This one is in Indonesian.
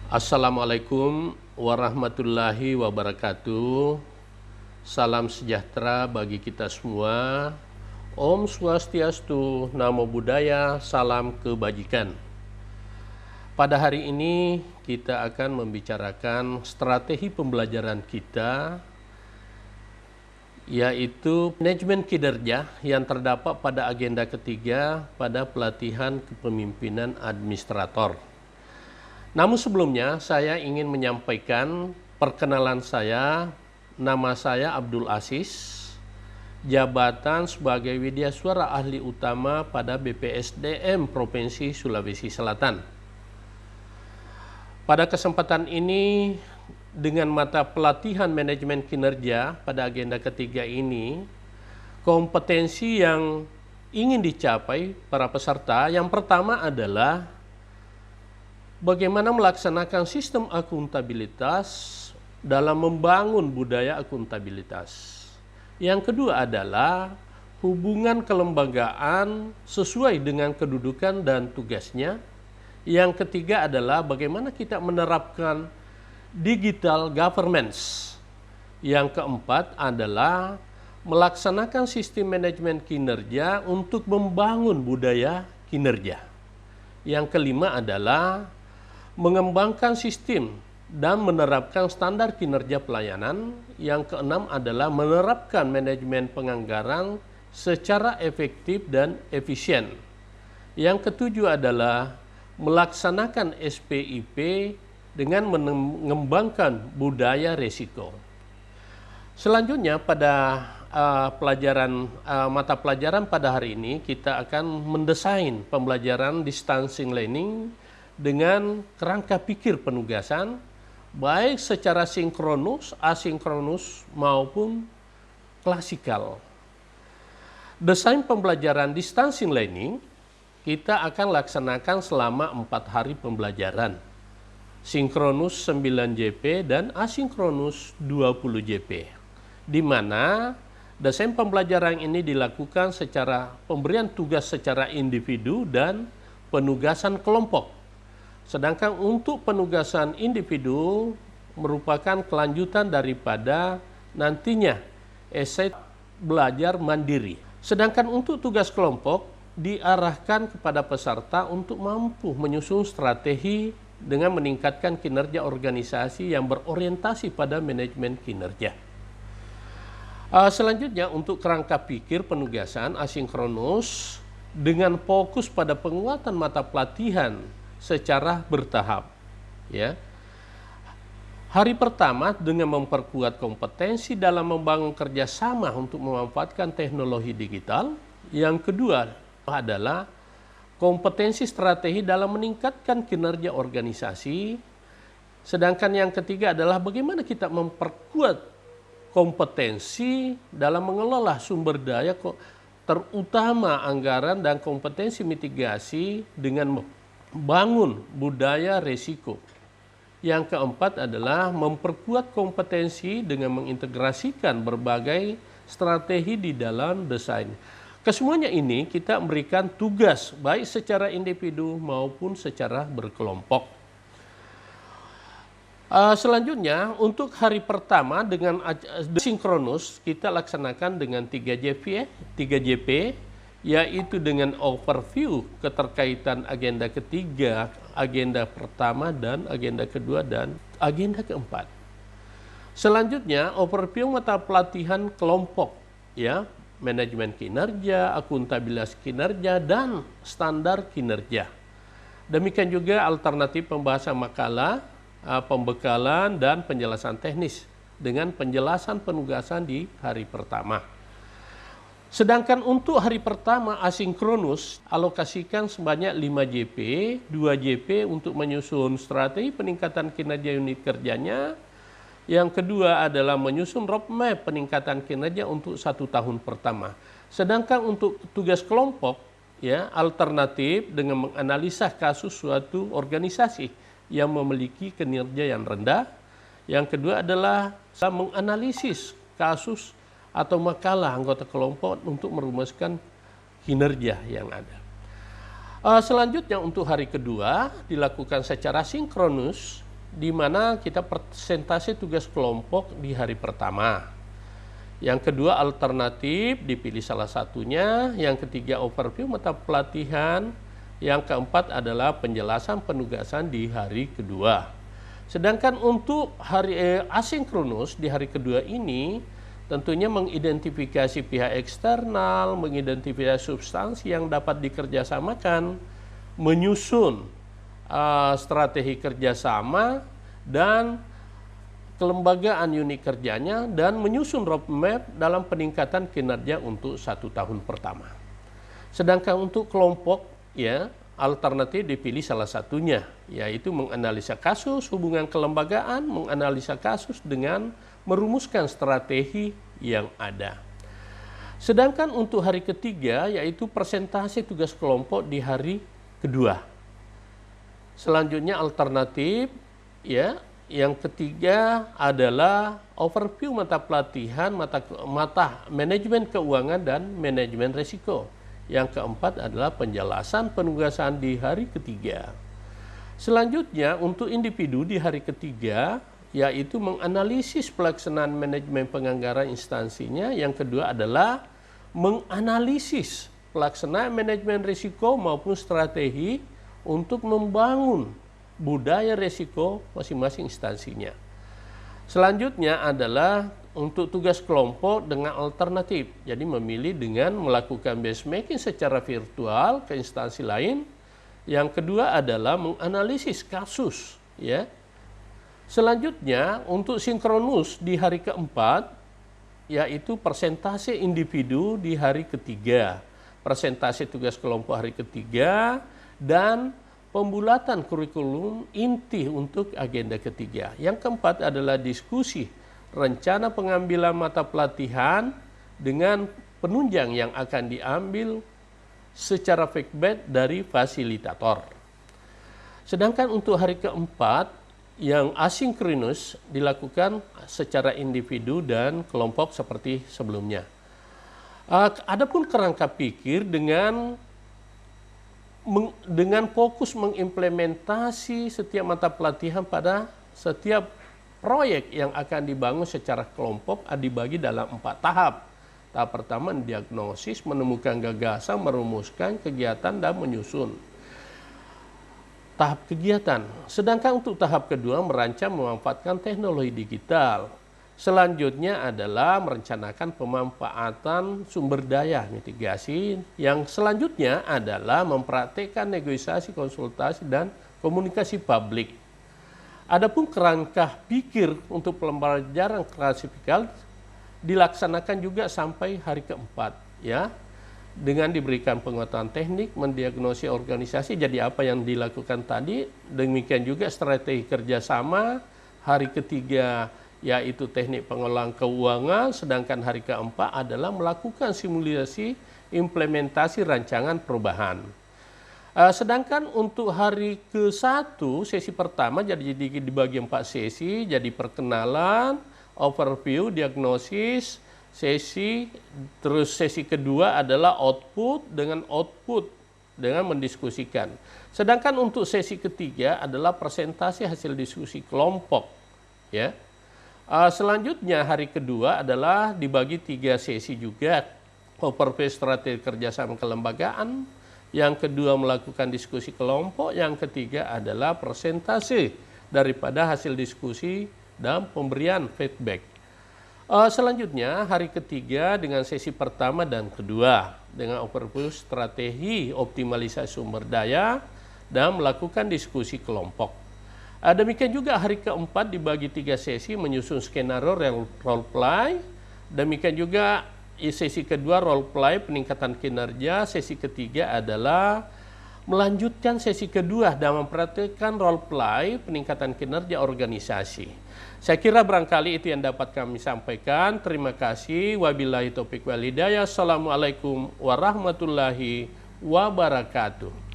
Assalamualaikum warahmatullahi wabarakatuh. Salam sejahtera bagi kita semua. Om Swastiastu, Namo Buddhaya, salam kebajikan. Pada hari ini kita akan membicarakan strategi pembelajaran kita, yaitu manajemen kinerja yang terdapat pada agenda ketiga pada pelatihan kepemimpinan administrator. Namun sebelumnya saya ingin menyampaikan perkenalan saya. Nama saya Abdul Aziz, jabatan sebagai Widyaswara Ahli Utama pada BPSDM Provinsi Sulawesi Selatan. Pada kesempatan ini, dengan mata pelatihan manajemen kinerja pada agenda ketiga ini, kompetensi yang ingin dicapai para peserta yang pertama adalah bagaimana melaksanakan sistem akuntabilitas dalam membangun budaya akuntabilitas. Yang kedua adalah hubungan kelembagaan sesuai dengan kedudukan dan tugasnya. Yang ketiga adalah bagaimana kita menerapkan digital governance. Yang keempat adalah melaksanakan sistem manajemen kinerja untuk membangun budaya kinerja. Yang kelima adalah mengembangkan sistem dan menerapkan standar kinerja pelayanan. Yang keenam adalah menerapkan manajemen penganggaran secara efektif dan efisien. Yang ketujuh adalah melaksanakan SPIP dengan mengembangkan budaya resiko. Selanjutnya pada mata pelajaran pada hari ini kita akan mendesain pembelajaran distancing learning dengan kerangka pikir penugasan, baik secara sinkronus, asinkronus, maupun klasikal. Desain pembelajaran distancing learning kita akan laksanakan selama 4 hari pembelajaran. Sinkronus 9 JP dan asinkronus 20 JP. Di mana desain pembelajaran ini dilakukan secara pemberian tugas secara individu dan penugasan kelompok. Sedangkan untuk penugasan individu merupakan kelanjutan daripada nantinya esai belajar mandiri. Sedangkan untuk tugas kelompok diarahkan kepada peserta untuk mampu menyusun strategi dengan meningkatkan kinerja organisasi yang berorientasi pada manajemen kinerja. Selanjutnya untuk kerangka pikir penugasan asinkronus dengan fokus pada penguatan mata pelatihan secara bertahap, ya. Hari pertama dengan memperkuat kompetensi dalam membangun kerjasama untuk memanfaatkan teknologi digital. Yang kedua adalah kompetensi strategi dalam meningkatkan kinerja organisasi. Sedangkan yang ketiga adalah bagaimana kita memperkuat kompetensi dalam mengelola sumber daya, terutama anggaran dan kompetensi mitigasi dengan bangun budaya resiko. Yang keempat adalah memperkuat kompetensi dengan mengintegrasikan berbagai strategi di dalam desain. Kesemuanya ini kita memberikan tugas baik secara individu maupun secara berkelompok. Selanjutnya untuk hari pertama dengan sinkronus kita laksanakan dengan 3 JP, yaitu dengan overview keterkaitan agenda ketiga, agenda pertama dan agenda kedua dan agenda keempat. Selanjutnya overview mata pelatihan kelompok, ya, manajemen kinerja, akuntabilitas kinerja dan standar kinerja. Demikian juga alternatif pembahasan makalah, pembekalan dan penjelasan teknis dengan penjelasan penugasan di hari pertama. Sedangkan untuk hari pertama asinkronus alokasikan sebanyak 5 JP, 2 JP untuk menyusun strategi peningkatan kinerja unit kerjanya. Yang kedua adalah menyusun roadmap peningkatan kinerja untuk 1 tahun pertama. Sedangkan untuk tugas kelompok, ya, alternatif dengan menganalisa kasus suatu organisasi yang memiliki kinerja yang rendah. Yang kedua adalah menganalisis kasus atau makalah anggota kelompok untuk merumuskan kinerja yang ada. Selanjutnya untuk hari kedua dilakukan secara sinkronus, di mana kita presentasi tugas kelompok di hari pertama. Yang kedua alternatif, dipilih salah satunya. Yang ketiga overview mata pelatihan. Yang keempat adalah penjelasan penugasan di hari kedua. Sedangkan untuk hari asinkronus di hari kedua ini, tentunya mengidentifikasi pihak eksternal, mengidentifikasi substansi yang dapat dikerjasamakan, menyusun strategi kerjasama dan kelembagaan unit kerjanya, dan menyusun roadmap dalam peningkatan kinerja untuk 1 tahun pertama. Sedangkan untuk kelompok, ya, alternatif dipilih salah satunya, yaitu menganalisa kasus, hubungan kelembagaan, menganalisa kasus dengan merumuskan strategi yang ada. Sedangkan untuk hari ketiga, yaitu presentasi tugas kelompok di hari kedua. Selanjutnya alternatif, ya. Yang ketiga adalah overview mata pelatihan, mata manajemen keuangan dan manajemen risiko. Yang keempat adalah penjelasan penugasan di hari ketiga. Selanjutnya untuk individu di hari ketiga, yaitu menganalisis pelaksanaan manajemen penganggaran instansinya. Yang kedua adalah menganalisis pelaksanaan manajemen risiko maupun strategi untuk membangun budaya risiko masing-masing instansinya. Selanjutnya adalah untuk tugas kelompok dengan alternatif. Jadi memilih dengan melakukan benchmarking secara virtual ke instansi lain. Yang kedua adalah menganalisis kasus, ya. Selanjutnya untuk sinkronus di hari keempat, yaitu presentasi individu di hari ketiga, presentasi tugas kelompok hari ketiga, dan pembulatan kurikulum inti untuk agenda ketiga. Yang keempat adalah diskusi rencana pengambilan mata pelatihan dengan penunjang yang akan diambil secara feedback dari fasilitator. Sedangkan untuk hari keempat yang asinkronus dilakukan secara individu dan kelompok seperti sebelumnya. Adapun kerangka pikir dengan fokus mengimplementasi setiap mata pelatihan pada setiap proyek yang akan dibangun secara kelompok dibagi dalam 4 tahap. Tahap pertama diagnosis, menemukan gagasan, merumuskan kegiatan, dan menyusun tahap kegiatan. Sedangkan untuk tahap kedua merancang memanfaatkan teknologi digital. Selanjutnya adalah merencanakan pemanfaatan sumber daya mitigasi. Yang selanjutnya adalah mempraktikkan negosiasi, konsultasi, dan komunikasi publik. Adapun kerangka pikir untuk pembelajaran klasifikal dilaksanakan juga sampai hari keempat, ya, dengan diberikan pengetahuan teknik, mendiagnosis organisasi. Jadi apa yang dilakukan tadi, demikian juga strategi kerjasama. Hari ketiga yaitu teknik pengolahan keuangan, sedangkan hari keempat adalah melakukan simulasi implementasi rancangan perubahan. Sedangkan untuk hari ke-1, sesi pertama jadi dibagi 4 sesi, jadi perkenalan, overview, diagnosis, terus sesi kedua adalah output dengan mendiskusikan. Sedangkan untuk sesi ketiga adalah presentasi hasil diskusi kelompok, ya. Selanjutnya hari kedua adalah dibagi 3 sesi juga, overview strategi kerjasama kelembagaan, yang kedua melakukan diskusi kelompok, yang ketiga adalah presentasi daripada hasil diskusi dan pemberian feedback. Selanjutnya hari ketiga dengan sesi pertama dan kedua dengan overview strategi optimalisasi sumber daya dan melakukan diskusi kelompok. Demikian juga hari keempat dibagi 3 sesi menyusun skenario role play. Demikian juga sesi kedua role play peningkatan kinerja. Sesi ketiga adalah melanjutkan sesi kedua dan mempraktikkan role play peningkatan kinerja organisasi. Saya kira barangkali itu yang dapat kami sampaikan. Terima kasih. Wabillahi taufiq wal hidayah. Assalamualaikum warahmatullahi wabarakatuh.